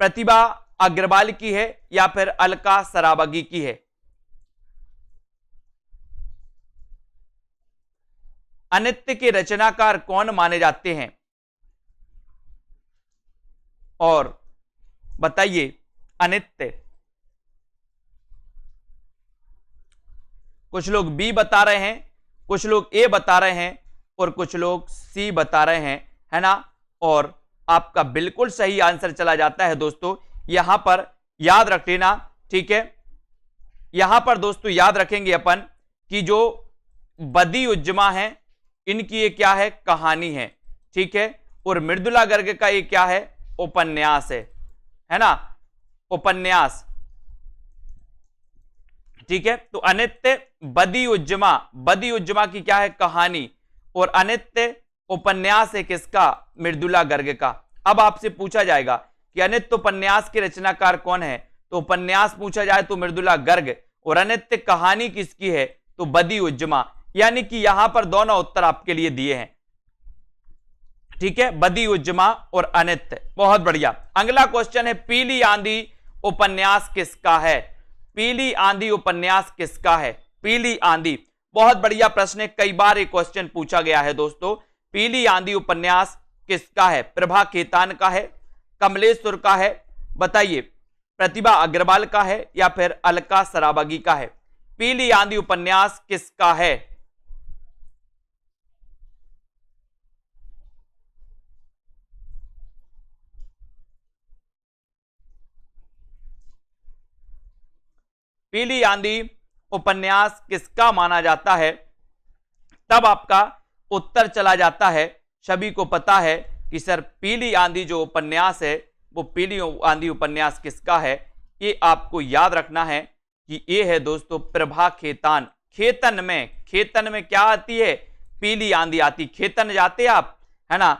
प्रतिभा अग्रवाल की है या फिर अलका सराबगी की है? अनित्य के रचनाकार कौन माने जाते हैं? और बताइए, अनित्य, कुछ लोग बी बता रहे हैं, कुछ लोग ए बता रहे हैं और कुछ लोग सी बता रहे हैं, है ना? और आपका बिल्कुल सही आंसर चला जाता है दोस्तों। यहां पर याद रख लेना, ठीक है? यहां पर दोस्तों याद रखेंगे अपन कि जो बदियुज्जमा है, इनकी ये क्या है? कहानी है। ठीक है, और मृदुला गर्ग का ये क्या है? उपन्यास है ना? उपन्यास। ठीक है, तो अनित्य बदियुज्जमा की क्या है? कहानी। और अनित्य उपन्यास है किसका? मृदुला गर्ग का। अब आपसे पूछा जाएगा कि अनित्य उपन्यास के रचनाकार कौन है, तो उपन्यास पूछा जाए तो मृदुला गर्ग, और अनित्य कहानी किसकी है? तो बदियुज्जमा। यानी कि यहां पर दोनों उत्तर आपके लिए दिए हैं। ठीक है, बदियुज्जमा और अनित्य। बहुत बढ़िया। अगला क्वेश्चन है, पीली आंधी उपन्यास किसका है? पीली आंधी उपन्यास किसका है? पीली आंधी, बहुत बढ़िया प्रश्न है, कई बार एक क्वेश्चन पूछा गया है दोस्तों। पीली आंधी उपन्यास किसका है? प्रभा खेतान का है, कमलेश्वर का है, बताइए, प्रतिभा अग्रवाल का है या फिर अलका सराबगी का है? पीली आंधी उपन्यास किसका है? पीली आंधी उपन्यास किसका माना जाता है? तब आपका उत्तर चला जाता है। सभी को पता है कि सर पीली आंधी जो उपन्यास है, वो पीली आंधी उपन्यास किसका है, ये आपको याद रखना है कि ये है दोस्तों प्रभा खेतान। खेतन में क्या आती है, पीली आंधी आती। खेतन जाते आप, है ना,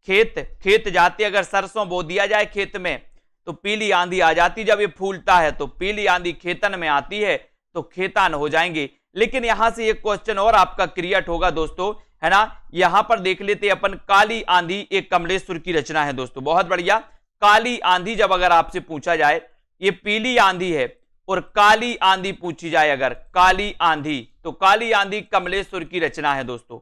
खेत जाते, अगर सरसों बो दिया जाए खेत में तो पीली आंधी आ जाती, जब ये फूलता है तो पीली आंधी खेतन में आती है तो खेतान हो जाएंगे। लेकिन यहां से एक क्वेश्चन और आपका क्रिएट होगा दोस्तों, है ना, यहां पर देख लेते अपन, काली आंधी एक कमलेश्वर की रचना है दोस्तों, बहुत बढ़िया। काली आंधी जब अगर आपसे पूछा जाए, ये पीली आंधी है और काली आंधी पूछी जाए अगर, काली आंधी, तो काली आंधी कमलेश्वर की रचना है दोस्तों,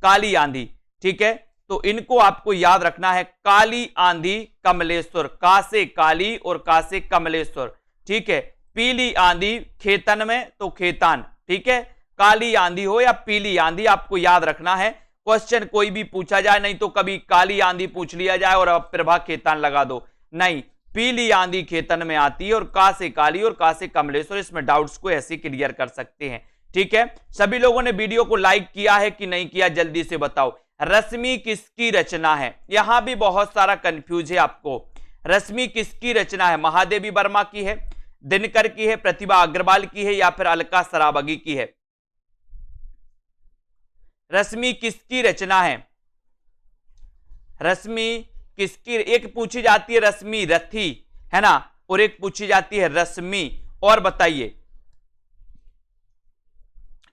काली आंधी, ठीक है। तो इनको आपको याद रखना है, काली आंधी कमलेश्वर, का से काली और का से कमलेश्वर, ठीक है। पीली आंधी खेतन में तो खेतान, ठीक है। काली आंधी हो या पीली आंधी आपको याद रखना है, क्वेश्चन कोई भी पूछा जाए, नहीं तो कभी काली आंधी पूछ लिया जाए और अब प्रभा खेतान लगा दो, नहीं, पीली आंधी खेतन में आती है और का से काली और का से कमलेश्वर। इसमें डाउट्स को ऐसे क्लियर कर सकते हैं, ठीक है। सभी लोगों ने वीडियो को लाइक किया है कि नहीं किया, जल्दी से बताओ। रश्मि किसकी रचना है, यहां भी बहुत सारा कंफ्यूज है आपको। रश्मि किसकी रचना है, महादेवी वर्मा की है, दिनकर की है, प्रतिभा अग्रवाल की है या फिर अलका सराबगी की है। रश्मि किसकी रचना है, रश्मि किसकी, एक पूछी जाती है रश्मि रथी, है ना, और एक पूछी जाती है रश्मि, और बताइए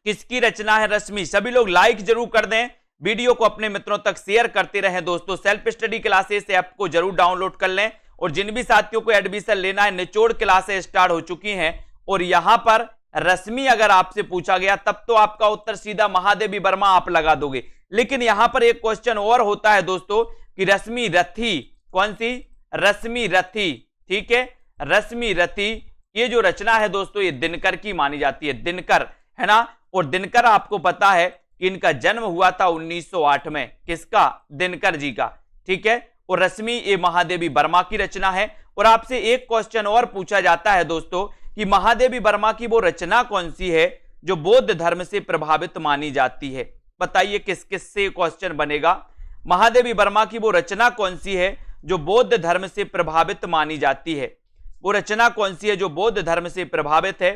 किसकी रचना है रश्मि। सभी लोग लाइक जरूर कर दें, वीडियो को अपने मित्रों तक शेयर करते रहें दोस्तों। सेल्फ स्टडी क्लासेस ऐप को जरूर डाउनलोड कर लें, और जिन भी साथियों को एडमिशन लेना है, निचोड़ क्लासेस स्टार्ट हो चुकी हैं, और यहां पर रश्मि अगर आपसे पूछा गया तब तो आपका उत्तर सीधा महादेवी वर्मा आप लगा दोगे। लेकिन यहां पर एक क्वेश्चन और होता है दोस्तों कि रश्मि रथी, कौन सी, रश्मि रथी, ठीक है, रश्मि रथी, ये जो रचना है दोस्तों ये दिनकर की मानी जाती है, दिनकर, है ना। और दिनकर आपको पता है कि इनका जन्म हुआ था 1908 में, किसका, दिनकर जी का, ठीक है। और रश्मि ये महादेवी वर्मा की रचना है। और आपसे एक क्वेश्चन और पूछा जाता है दोस्तों कि महादेवी वर्मा की वो रचना कौन सी है जो बौद्ध धर्म से प्रभावित मानी जाती है। बताइए किस किस से क्वेश्चन बनेगा, महादेवी वर्मा की वो रचना कौन सी है जो बौद्ध धर्म से प्रभावित मानी जाती है, वो रचना कौन सी है जो बौद्ध धर्म से प्रभावित है।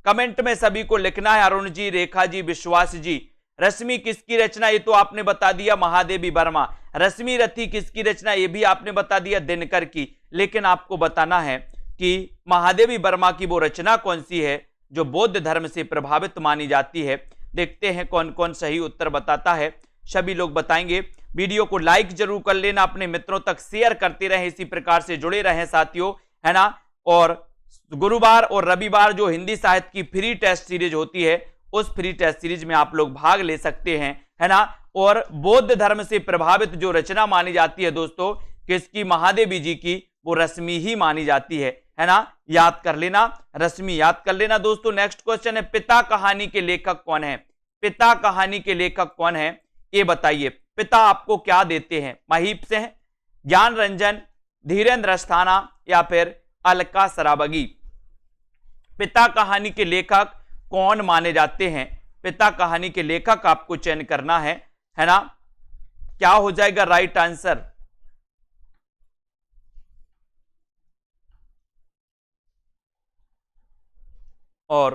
कमेंट में सभी को लिखना है। अरुण जी, रेखा जी, विश्वास जी, रश्मि किसकी रचना, ये तो आपने बता दिया महादेवी वर्मा। रश्मि रथी किसकी रचना, ये भी आपने बता दिया दिनकर की। लेकिन आपको बताना है कि महादेवी वर्मा की वो रचना कौन सी है जो बौद्ध धर्म से प्रभावित मानी जाती है। देखते हैं कौन कौन सही उत्तर बताता है, सभी लोग बताएंगे। वीडियो को लाइक जरूर कर लेना, अपने मित्रों तक शेयर करते रहें, इसी प्रकार से जुड़े रहें साथियों, है ना। और गुरुवार और रविवार जो हिंदी साहित्य की फ्री टेस्ट सीरीज होती है, उस फ्री टेस्ट सीरीज में आप लोग भाग ले सकते हैं, है ना। और बौद्ध धर्म से प्रभावित जो रचना मानी जाती है दोस्तों किसकी, महादेवी जी की, वो रश्मि ही मानी जाती है ना। याद कर लेना, रश्मि याद कर लेना दोस्तों। नेक्स्ट क्वेश्चन है, पिता कहानी के लेखक कौन है, पिता कहानी के लेखक कौन है, ये बताइए। पिता आपको क्या देते हैं, महीप से हैं, ज्ञान रंजन, धीरेन्द्र अस्थाना या फिर अलका सराबगी। पिता कहानी के लेखक कौन माने जाते हैं, पिता कहानी के लेखक आपको चयन करना है ना। क्या हो जाएगा राइट आंसर, और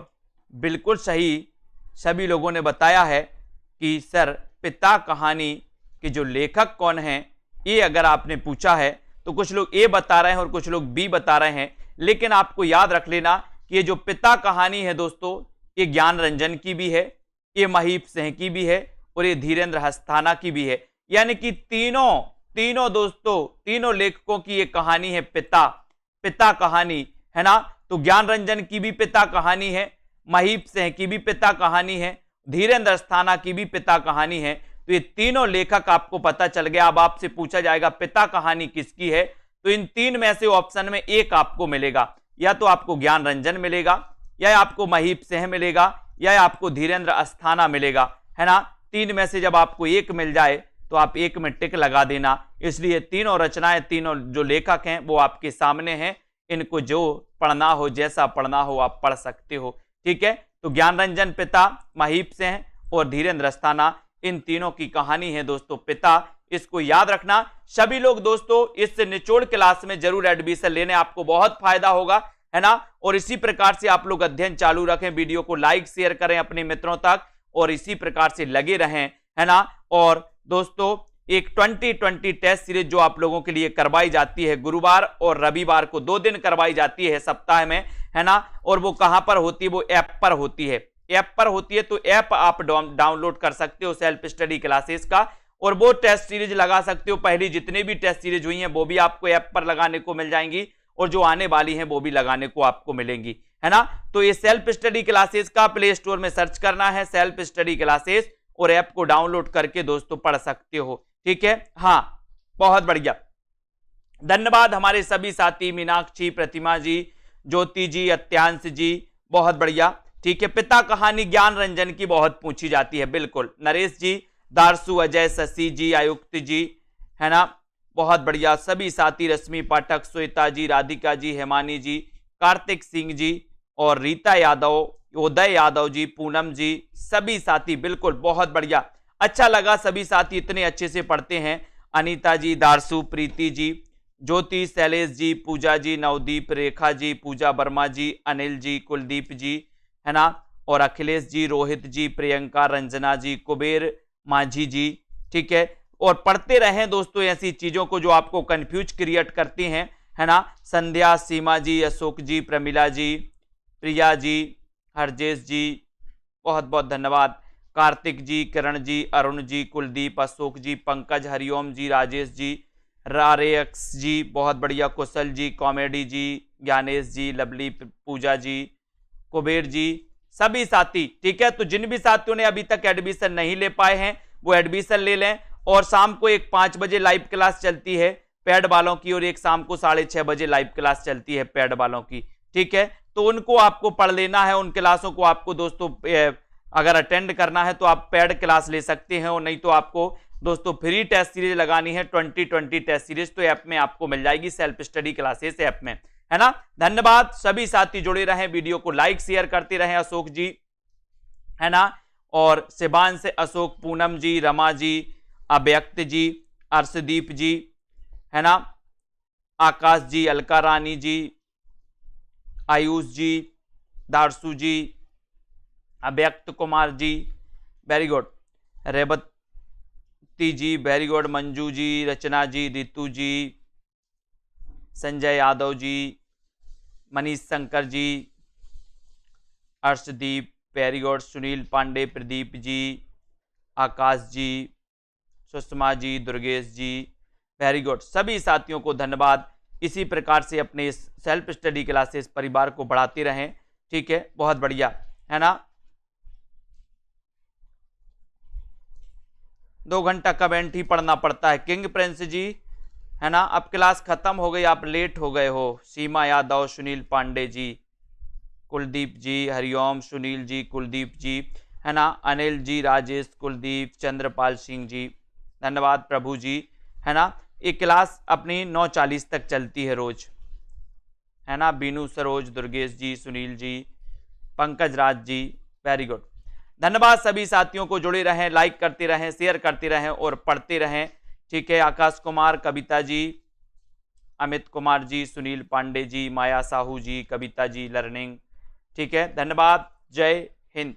बिल्कुल सही सभी लोगों ने बताया है कि सर पिता कहानी के जो लेखक कौन हैं, ये अगर आपने पूछा है तो कुछ लोग ए बता रहे हैं और कुछ लोग बी बता रहे हैं। लेकिन आपको याद रख लेना कि ये जो पिता कहानी है दोस्तों, ये ज्ञान रंजन की भी है, ये महीप सिंह की भी है और ये धीरेन्द्र अस्थाना की भी है। यानी कि तीनों दोस्तों, तीनों लेखकों की ये कहानी है पिता कहानी, है ना। तो ज्ञान रंजन की भी पिता कहानी है, महीप सिंह की भी पिता कहानी है, धीरेन्द्र अस्थाना की भी पिता कहानी है। तो ये तीनों लेखक आपको पता चल गया। अब आपसे पूछा जाएगा पिता कहानी किसकी है, तो इन तीन में से ऑप्शन में एक आपको मिलेगा, या तो आपको ज्ञान रंजन मिलेगा, या आपको महीप सिंह मिलेगा, या आपको धीरेन्द्र अस्थाना मिलेगा, है ना। तीन में से जब आपको एक मिल जाए तो आप एक में टिक लगा देना। इसलिए तीनों रचनाएं, तीनों जो लेखक हैं वो आपके सामने हैं, इनको जो पढ़ना हो, जैसा पढ़ना हो आप पढ़ सकते हो, ठीक है। तो ज्ञान रंजन पिता, महीप सिंह और धीरेन्द्र अस्थाना, इन तीनों की कहानी है दोस्तों पिता। इसको याद रखना। सभी लोग दोस्तों इस निचोड़ क्लास में जरूर एडमिशन लेने, आपको बहुत फायदा होगा, है ना। और इसी प्रकार से आप लोग अध्ययन चालू रखें, वीडियो को लाइक शेयर करें अपने मित्रों तक और इसी प्रकार से लगे रहें, है ना। और दोस्तों एक 2020 टेस्ट सीरीज जो आप लोगों के लिए करवाई जाती है, गुरुवार और रविवार को 2 दिन करवाई जाती है सप्ताह में, है ना। और वो कहां पर होती है? वो ऐप पर होती है, ऐप पर होती है। तो ऐप आप डाउनलोड कर सकते हो सेल्फ स्टडी क्लासेस का, और वो टेस्ट सीरीज लगा सकते हो। पहली जितनी भी टेस्ट सीरीज हुई हैं वो भी आपको ऐप पर लगाने को मिल जाएंगी, और जो आने वाली हैं वो भी लगाने को आपको मिलेंगी, है ना। तो ये सेल्फ स्टडी क्लासेस का प्ले स्टोर में सर्च करना है, सेल्फ स्टडी क्लासेस, और ऐप को डाउनलोड करके दोस्तों पढ़ सकते हो, ठीक है। हाँ, बहुत बढ़िया, धन्यवाद हमारे सभी साथी, मीनाक्षी, प्रतिमा जी, ज्योति जी, अत्यांश जी, बहुत बढ़िया, ठीक है। पिता कहानी ज्ञान रंजन की बहुत पूछी जाती है, बिल्कुल। नरेश जी, दारसू, अजय, शशि जी, आयुक्त जी, है ना, बहुत बढ़िया। सभी साथी, रश्मि पाठक, श्वेता जी, राधिका जी, हेमानी जी, कार्तिक सिंह जी और रीता यादव, उदय यादव जी, पूनम जी, सभी साथी बिल्कुल बहुत बढ़िया। अच्छा लगा, सभी साथी इतने अच्छे से पढ़ते हैं। अनीता जी, दारसू, प्रीति जी, ज्योति, शैलेश जी, पूजा जी, नवदीप, रेखा जी, पूजा वर्मा जी, अनिल जी, कुलदीप जी, है ना, और अखिलेश जी, रोहित जी, प्रियंका, रंजना जी, कुबेर माझी जी, ठीक है। और पढ़ते रहें दोस्तों ऐसी चीजों को जो आपको कंफ्यूज क्रिएट करती हैं, है ना। संध्या, सीमा जी, अशोक जी, प्रमिला जी, प्रिया जी, हरजेश जी, बहुत बहुत धन्यवाद। कार्तिक जी, किरण जी, अरुण जी, कुलदीप, अशोक जी, पंकज, हरिओम जी, राजेश जी, रारेक्स जी, बहुत बढ़िया, कुशल जी, कॉमेडी जी, ज्ञानेश जी, लवली, पूजा जी, कुबेर जी, सभी साथी, ठीक है। तो जिन भी साथियों ने अभी तक एडमिशन नहीं ले पाए हैं वो एडमिशन ले लें। और शाम को एक 5 बजे लाइव क्लास चलती है पेड वालों की, और एक शाम को 6:30 बजे लाइव क्लास चलती है पेड वालों की, ठीक है। तो उनको आपको पढ़ लेना है, उन क्लासों को आपको दोस्तों अगर अटेंड करना है तो आप पेड क्लास ले सकते हैं, और नहीं तो आपको दोस्तों फ्री टेस्ट सीरीज लगानी है 2020 टेस्ट सीरीज, तो ऐप में आपको मिल जाएगी, सेल्फ स्टडी क्लासेस ऐप में, है ना। धन्यवाद, सभी साथी जुड़े रहें, वीडियो को लाइक शेयर करते रहें। अशोक जी, है ना, और शिवांश, अशोक, पूनम जी, रमा जी, अव्यक्त जी, अर्शदीप जी, है ना, आकाश जी, अलका रानी जी, आयुष जी, दारसू जी, अव्यक्त कुमार जी, वेरी गुड, रेवती जी, वेरी गुड, मंजू जी, रचना जी, रितु जी, संजय यादव जी, मनीष शंकर जी, अर्शदीप, वेरी गुड, सुनील पांडे, प्रदीप जी, आकाश जी, सुषमा जी, दुर्गेश जी, वेरी गुड, सभी साथियों को धन्यवाद। इसी प्रकार से अपने सेल्फ स्टडी क्लासेस परिवार को बढ़ाते रहें, ठीक है, बहुत बढ़िया, है ना। 2 घंटा कमेंट ही पढ़ना पड़ता है, किंग प्रिंस जी, है ना। अब क्लास खत्म हो गई, आप लेट हो गए हो। सीमा यादव, सुनील पांडे जी, कुलदीप जी, हरिओम, सुनील जी, कुलदीप जी, है ना, अनिल जी, राजेश, कुलदीप, चंद्रपाल सिंह जी, धन्यवाद, प्रभु जी, है ना। ये क्लास अपनी 9:40 तक चलती है रोज, है ना। बीनू, सरोज, दुर्गेश जी, सुनील जी, पंकज राज जी, वेरी गुड, धन्यवाद। सभी साथियों को जुड़े रहें, लाइक करते रहें, शेयर करते रहें और पढ़ते रहें, ठीक है। आकाश कुमार, कविता जी, अमित कुमार जी, सुनील पांडे जी, माया साहू जी, कविता जी, लर्निंग, ठीक है, धन्यवाद। जय हिंद।